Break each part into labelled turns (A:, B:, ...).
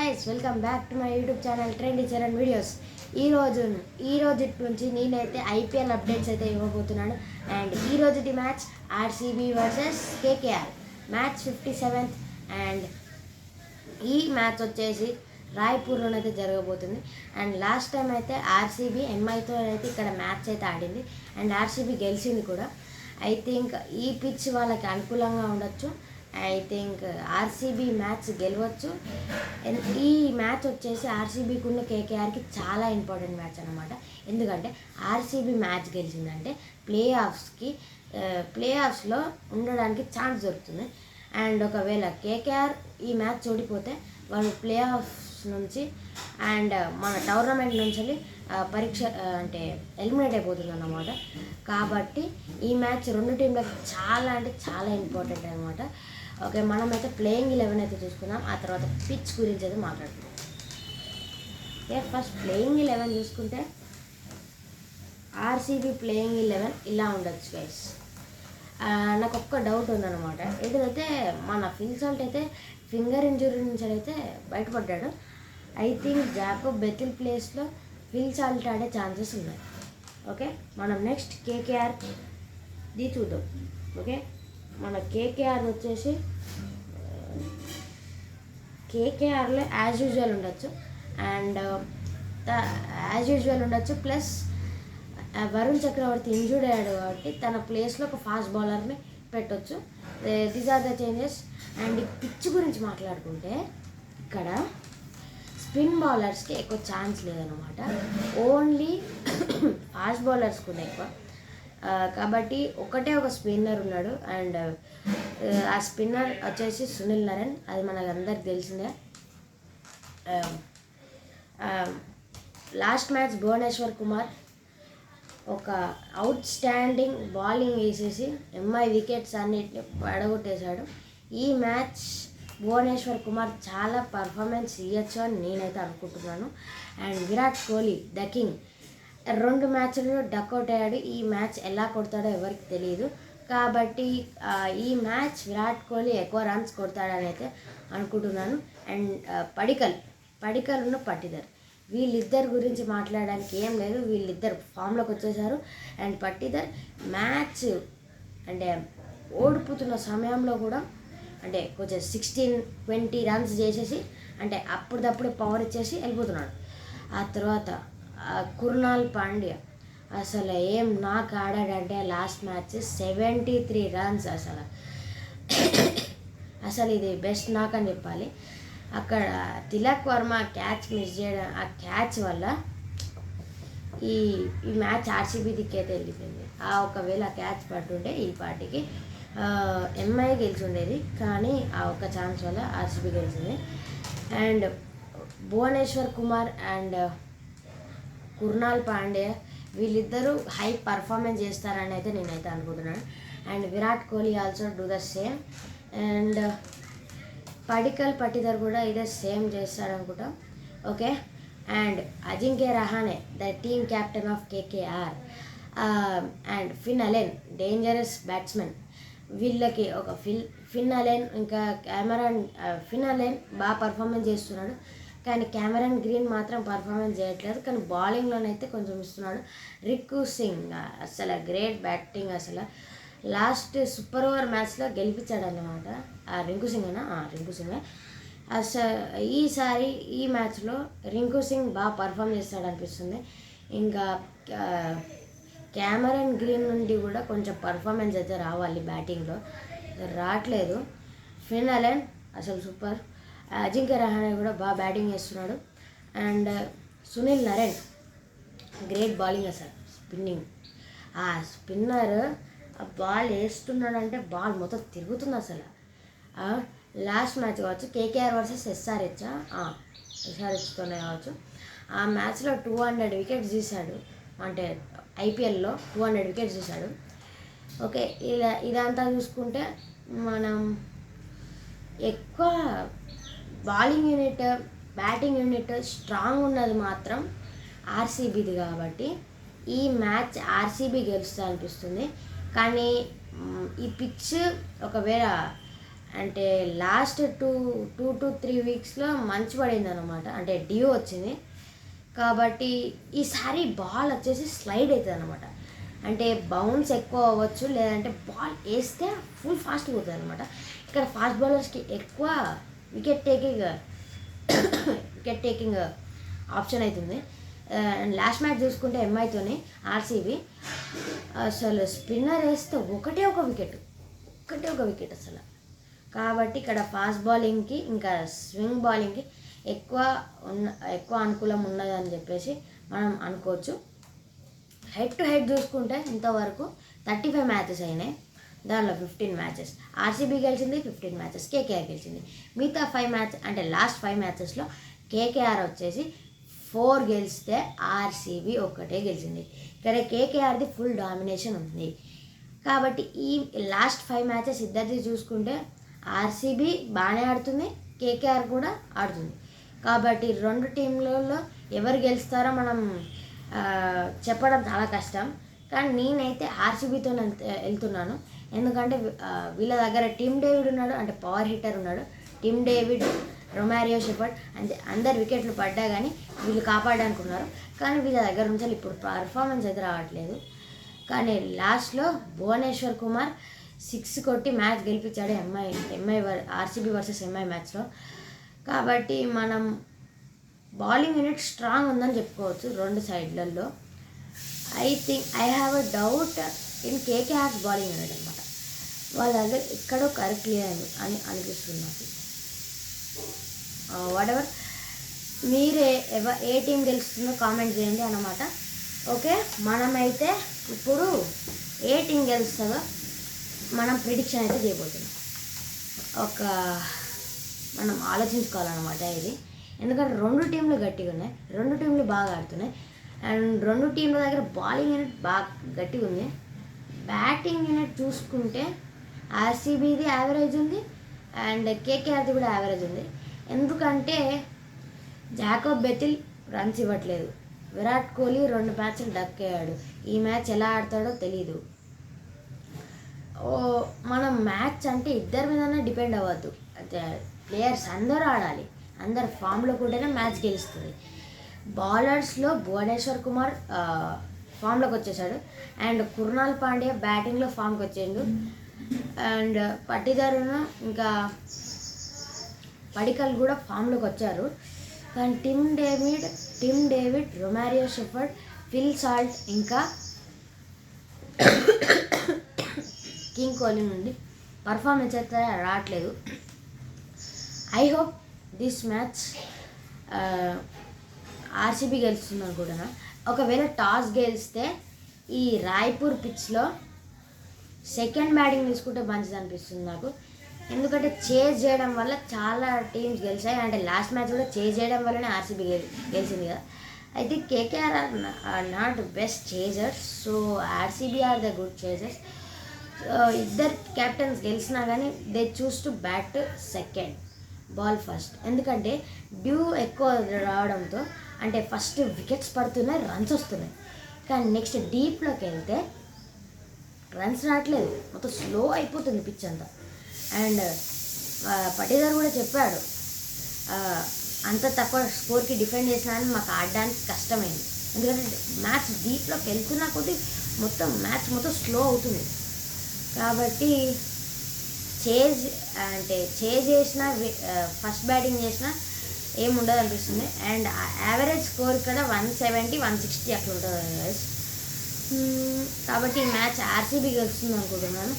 A: Guys, welcome back to my YouTube channel trendy Charan videos. ఈ రోజు నుంచి నేనైతే ఐపీఎల్ అప్డేట్స్ అయితే ఇవ్వబోతున్నాను. అండ్ ఈ రోజుటి match RCB versus KKR match 57th. And ఈ మ్యాచ్ వచ్చేసి రాయ్పూర్లోనైతే జరగబోతుంది. అండ్ లాస్ట్ టైం అయితే ఆర్సీబీ ఎంఐతో అయితే ఇక్కడ మ్యాచ్ అయితే ఆడింది అండ్ ఆర్సీబీ గెలిచింది కూడా. ఐ థింక్ ఈ పిచ్ వాళ్ళకి అనుకూలంగా ఉండొచ్చు. ఐ థింక్ ఆర్సీబీ మ్యాచ్ గెలవచ్చు. ఈ మ్యాచ్ వచ్చేసి ఆర్సీబీకి ఉన్న కేకేఆర్కి చాలా ఇంపార్టెంట్ మ్యాచ్ అనమాట. ఎందుకంటే ఆర్సీబీ మ్యాచ్ గెలిచిందంటే ప్లే ఆఫ్స్లో ఉండడానికి ఛాన్స్ దొరుకుతుంది. అండ్ ఒకవేళ కేకేఆర్ ఈ మ్యాచ్ ఓడిపోతే వాళ్ళు ప్లే ఆఫ్స్ నుంచి అండ్ మన టోర్నమెంట్ నుంచి అంటే ఎలిమినేట్ అయిపోతుంది అన్నమాట. కాబట్టి ఈ మ్యాచ్ రెండు టీంలకు చాలా ఇంపార్టెంట్ అనమాట. ఓకే, మనమైతే ప్లేయింగ్ 11 అయితే చూసుకుందాం. ఆ తర్వాత పిచ్ గురించి అయితే మాట్లాడుకుందాం. ఓకే, ఫస్ట్ ప్లేయింగ్ 11 చూసుకుంటే ఆర్సీబీ ప్లేయింగ్ 11 ఇలా ఉండొచ్చు గైస్. నాకు ఒక్క డౌట్ ఉందన్నమాట. ఏదైతే మన ఫిల్ సాల్ట్ అయితే ఫింగర్ ఇంజురీ నుంచి అయితే బయటపడ్డాడు. ఐ థింక్ జాకోబ్ బెతిల్ ప్లేస్లో ఫిల్ సాల్ట్ ఆడే ఛాన్సెస్ ఉన్నాయి. ఓకే, మనం నెక్స్ట్ కేకేఆర్ది చూద్దాం. ఓకే, మన కేకేఆర్ వచ్చేసి కేకేఆర్లో యాజ్ యూజువల్ ఉండొచ్చు. ప్లస్ వరుణ్ చక్రవర్తి ఇంజూర్డ్ అయ్యాడు కాబట్టి తన ప్లేస్లో ఒక ఫాస్ట్ బౌలర్ని పెట్టవచ్చు. These are the changes. And ఈ పిచ్ గురించి మాట్లాడుకుంటే ఇక్కడ స్పిన్ బౌలర్స్కి ఎక్కువ ఛాన్స్ లేదనమాట. ఓన్లీ ఫాస్ట్ బౌలర్స్కి ఉన్నాయి ఎక్కువ. కాబట్టి ఒకటే ఒక స్పిన్నర్ ఉన్నాడు. అండ్ ఆ స్పిన్నర్ వచ్చేసి సునీల్ నరేన్. అది మనకు అందరికి తెలిసిందే. లాస్ట్ మ్యాచ్ భువనేశ్వర్ కుమార్ ఒక అవుట్ స్టాండింగ్ బౌలింగ్ వేసేసి ఎంఐ వికెట్స్ అన్నిటిని పడగొట్టేశాడు. ఈ మ్యాచ్ భువనేశ్వర్ కుమార్ చాలా పర్ఫార్మెన్స్ ఇవ్వచ్చు అని నేనైతే అనుకుంటున్నాను. And Virat Kohli the king 2 మ్యాచ్లలో డక్అవుట్ అయ్యాడు. ఈ మ్యాచ్ ఎలా కొడతాడో ఎవరికి తెలియదు. కాబట్టి ఈ మ్యాచ్ విరాట్ కోహ్లీ ఎక్కువ రన్స్ కొడతాడని అయితే అనుకుంటున్నాను. అండ్ పడికల్ను పట్టిదర్ వీళ్ళిద్దరి గురించి మాట్లాడడానికి ఏం లేదు. వీళ్ళిద్దరు ఫామ్లోకి వచ్చేసారు. అండ్ పట్టిదర్ మ్యాచ్ అంటే ఓడిపోతున్న సమయంలో కూడా అంటే కొంచెం 16-20 రన్స్ చేసేసి అంటే అప్పుడప్పుడు పవర్ ఇచ్చేసి వెళ్ళిపోతున్నాడు. ఆ తర్వాత కృణాల్ పాండ్యా అసలు ఏం నాకు ఆడాడంటే లాస్ట్ మ్యాచ్ 73 రన్స్. అసలు ఇది బెస్ట్ నాకు అని చెప్పాలి. అక్కడ తిలక్ వర్మ క్యాచ్ మిస్ చేయడం, ఆ క్యాచ్ వల్ల ఈ మ్యాచ్ ఆర్సీబీ దిక్కైతే వెళ్ళిపోయింది. ఒకవేళ ఆ క్యాచ్ పట్టుంటే ఈ పార్టీకి ఎంఐ గెలిచి ఉండేది. కానీ ఆ ఒక్క ఛాన్స్ వల్ల ఆర్సీబీ గెలిచింది. అండ్ భువనేశ్వర్ కుమార్ అండ్ కృణాల్ పాండ్యా వీళ్ళిద్దరూ హై పర్ఫార్మెన్స్ చేస్తారని అయితే నేనైతే అనుకుంటున్నాను. And Virat Kohli also do the same. And Patidar కూడా ఇదే సేమ్ చేస్తాడనుకుంటా. Okay, and Ajinkya Rahane the team captain of KKR and Finn Allen dangerous batsmen. వీళ్ళకి ఒక ఫిన్ అలెన్ ఇంకా ఫిన్ అలెన్ బాగా పర్ఫార్మెన్స్ చేస్తున్నాడు. కానీ క్యామెరన్ గ్రీన్ మాత్రం పర్ఫార్మెన్స్ చేయట్లేదు. కానీ బౌలింగ్లోనైతే కొంచెం ఇస్తున్నాడు. రిక్కు సింగ్ అసలు గ్రేట్ బ్యాటింగ్. అసలు లాస్ట్ సూపర్ ఓవర్ మ్యాచ్లో గెలిపించాడు అన్నమాట. రింకు సింగ్ అసలు ఈసారి ఈ మ్యాచ్లో రింకు సింగ్ బాగా పర్ఫామ్ చేస్తాడు అనిపిస్తుంది. ఇంకా క్యామెరన్ గ్రీన్ నుండి కూడా కొంచెం పర్ఫార్మెన్స్ అయితే రావాలి. బ్యాటింగ్లో రావట్లేదు. ఫిన్ అలెన్ అసలు సూపర్. అజింక్య రహానే కూడా బాగా బ్యాటింగ్ చేస్తున్నాడు. And Sunil Narine great bowling. అసలు ఆ స్పిన్నర్ ఆ బాల్ వేస్తున్నాడంటే బాల్ మొత్తం తిరుగుతుంది. అసలు లాస్ట్ మ్యాచ్ కావచ్చు కేకేఆర్ వర్సెస్ ఎస్ఆర్హెచ్తోనే కావచ్చు. ఆ మ్యాచ్లో 200 వికెట్స్ తీశాడు. అంటే ఐపీఎల్లో 200 వికెట్స్ తీశాడు. ఓకే, ఇదంతా చూసుకుంటే మనం ఎక్కువ bowling unit batting unit strong ఉన్నది మాత్రం ఆర్సీబీది. కాబట్టి ఈ మ్యాచ్ ఆర్సీబీ గెలుస్తా అనిపిస్తుంది. కానీ ఈ పిచ్ ఒకవేళ అంటే లాస్ట్ 2 to 3 వీక్స్లో మంచు పడింది అనమాట, అంటే డ్యూ వచ్చింది. కాబట్టి ఈసారి బాల్ వచ్చేసి స్లైడ్ అవుతుంది అనమాట, అంటే బౌన్స్ ఎక్కువ అవ్వచ్చు, లేదంటే బాల్ వేస్తే ఫుల్ ఫాస్ట్ పోతుంది అనమాట. ఇక్కడ ఫాస్ట్ బౌలర్స్కి ఎక్కువ వికెట్ టేకింగ్ ఆప్షన్ అవుతుంది. అండ్ లాస్ట్ మ్యాచ్ చూసుకుంటే ఎంఐతోని ఆర్సీబీ అసలు స్పిన్నర్ వేస్తే ఒకటే ఒక వికెట్ అసలు. కాబట్టి ఇక్కడ ఫాస్ట్ బౌలింగ్కి ఇంకా స్వింగ్ బౌలింగ్కి ఎక్కువ అనుకూలం ఉన్నదని చెప్పేసి మనం అనుకోవచ్చు. హెడ్ టు హెడ్ చూసుకుంటే ఇంతవరకు 35 మ్యాచెస్ అయినాయి, దానిలో 15 మ్యాచెస్ ఆర్సీబీ గెలిచింది, 15 మ్యాచెస్ కేకేఆర్ గెలిచింది. మిగతా 5 మ్యాచ్ అంటే లాస్ట్ 5 మ్యాచెస్లో కేకేఆర్ వచ్చేసి 4 గెలిస్తే ఆర్సీబీ ఒక్కటే గెలిచింది. ఇక్కడ కేకేఆర్ది ఫుల్ డామినేషన్ ఉంది. కాబట్టి ఈ లాస్ట్ 5 మ్యాచెస్ ఇద్దరిది చూసుకుంటే ఆర్సీబీ బాగానే ఆడుతుంది, కేకేఆర్ కూడా ఆడుతుంది. కాబట్టి 2 టీంలలో ఎవరు గెలుస్తారో మనం చెప్పడం చాలా కష్టం. కానీ నేనైతే ఆర్సీబీతో వెళ్తున్నాను, ఎందుకంటే వీళ్ళ దగ్గర టిమ్ డేవిడ్ ఉన్నాడు, అంటే పవర్ హిట్టర్ ఉన్నాడు. టిమ్ డేవిడ్, రొమారియో షెఫర్డ్ అంటే అందరు వికెట్లు పడ్డా కానీ వీళ్ళు కాపాడడానికి ఉన్నారు. కానీ వీళ్ళ దగ్గర నుంచి ఇప్పుడు పర్ఫార్మెన్స్ అయితే రావట్లేదు. కానీ లాస్ట్లో భువనేశ్వర్ కుమార్ 6 కొట్టి మ్యాచ్ గెలిపించాడు ఆర్సీబీ వర్సెస్ ఎంఐ మ్యాచ్లో. కాబట్టి మనం బౌలింగ్ యూనిట్ స్ట్రాంగ్ ఉందని చెప్పుకోవచ్చు 2 సైడ్లలో. I have a doubt in KKR's bowling unit అనమాట. వాళ్ళ దగ్గర ఎక్కడో కరెక్ట్లీ అని అనిపిస్తుంది నాకు. వాటెవర్, మీరే ఏ టీం గెలుస్తుందో కామెంట్ చేయండి అన్నమాట. ఓకే, మనమైతే ఇప్పుడు ఏ టీం గెలుస్తుందో మనం ప్రిడిక్షన్ అయితే చేయబోతున్నాం. మనం ఆలోచించుకోవాలన్నమాట ఇది, ఎందుకంటే 2 టీంలు గట్టిగా ఉన్నాయి, 2 టీంలు బాగా ఆడుతున్నాయి. అండ్ 2 టీంల దగ్గర బౌలింగ్ యూనిట్ బాగా గట్టిగా ఉంది. బ్యాటింగ్ యూనిట్ చూసుకుంటే ఆర్సీబీది యావరేజ్ ఉంది అండ్ కేకేఆర్ది కూడా యావరేజ్ ఉంది. ఎందుకంటే జాకోబ్ బెతిల్ రన్స్ ఇవ్వట్లేదు, విరాట్ కోహ్లీ 2 మ్యాచ్లు డక్కేయాడు. ఈ మ్యాచ్ ఎలా ఆడతాడో తెలీదు. మనం మ్యాచ్ అంటే ఇద్దరి మీదనే డిపెండ్ అవ్వద్దు, ప్లేయర్స్ అందరూ ఆడాలి, అందరు ఫామ్లో ఉంటేనే మ్యాచ్ గెలుస్తుంది. బౌలర్స్లో భువనేశ్వర్ కుమార్ ఫామ్లోకి వచ్చేసాడు, అండ్ కుర్నాల్ పాండ్యా బ్యాటింగ్లో ఫామ్కి వచ్చేండు, అండ్ పట్టిదారును ఇంకా పడికల్ కూడా ఫామ్లోకి వచ్చారు. కానీ Tim David, Romario Shepherd, Phil Salt ఇంకా కింగ్ కోహ్లీ నుండి పర్ఫార్మెన్స్ అయితే రావట్లేదు. I hope this match RCB గెలుస్తుంది అనుకుంటున్నా. ఒకవేళ టాస్ గెలిస్తే ఈ రాయ్పూర్ పిచ్లో సెకండ్ బ్యాటింగ్ తీసుకుంటే మంచిది అనిపిస్తుంది నాకు. ఎందుకంటే చేజ్ చేయడం వల్ల చాలా టీమ్స్ గెలిచాయి, అంటే లాస్ట్ మ్యాచ్ కూడా చేజ్ చేయడం వల్లనే ఆర్సీబీ గెలిచింది కదా. అయితే KKR are not best chasers, so RCB are the good chasers. ఇద్దరు కెప్టెన్స్ గెలిచినా కానీ they choose to bat second, ball first. ఎందుకంటే డ్యూ ఎక్కువ రావడంతో అంటే ఫస్ట్ వికెట్స్ పడుతున్నాయి, రన్స్ వస్తున్నాయి. కానీ నెక్స్ట్ డీప్లోకి వెళ్తే రన్స్ రావట్లేదు, మొత్తం స్లో అయిపోతుంది పిచ్ అంతా. అండ్ పటీదార్ కూడా చెప్పాడు, అంత తక్కువ స్కోర్కి డిఫెండ్ చేసినా అని మాకు ఆడడానికి కష్టమైంది, ఎందుకంటే మ్యాచ్ డీప్లోకి వెళ్తున్నా కొద్దీ మ్యాచ్ మొత్తం స్లో అవుతుంది. కాబట్టి చేజ్ చేసినా ఫస్ట్ బ్యాటింగ్ చేసినా ఏముండదు అనిపిస్తుంది. అండ్ యావరేజ్ స్కోర్ ఇక్కడ 170, 160 అట్లా ఉంటుంది గైస్. కాబట్టి ఈ మ్యాచ్ ఆర్సీబీ గెలుస్తుంది అనుకుంటున్నాను.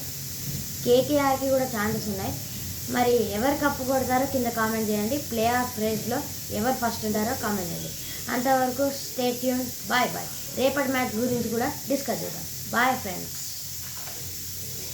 A: కేకేఆర్కి కూడా ఛాన్సెస్ ఉన్నాయి. మరి ఎవరు కప్పు కొడతారో కింద కామెంట్ చేయండి. ప్లే ఆఫ్ రేస్లో ఎవరు ఫస్ట్ ఉంటారో కామెంట్ చేయండి. అంతవరకు స్టే ట్యూన్, బాయ్ బాయ్. రేపటి మ్యాచ్ గురించి కూడా డిస్కస్ చేద్దాం. Bye friends.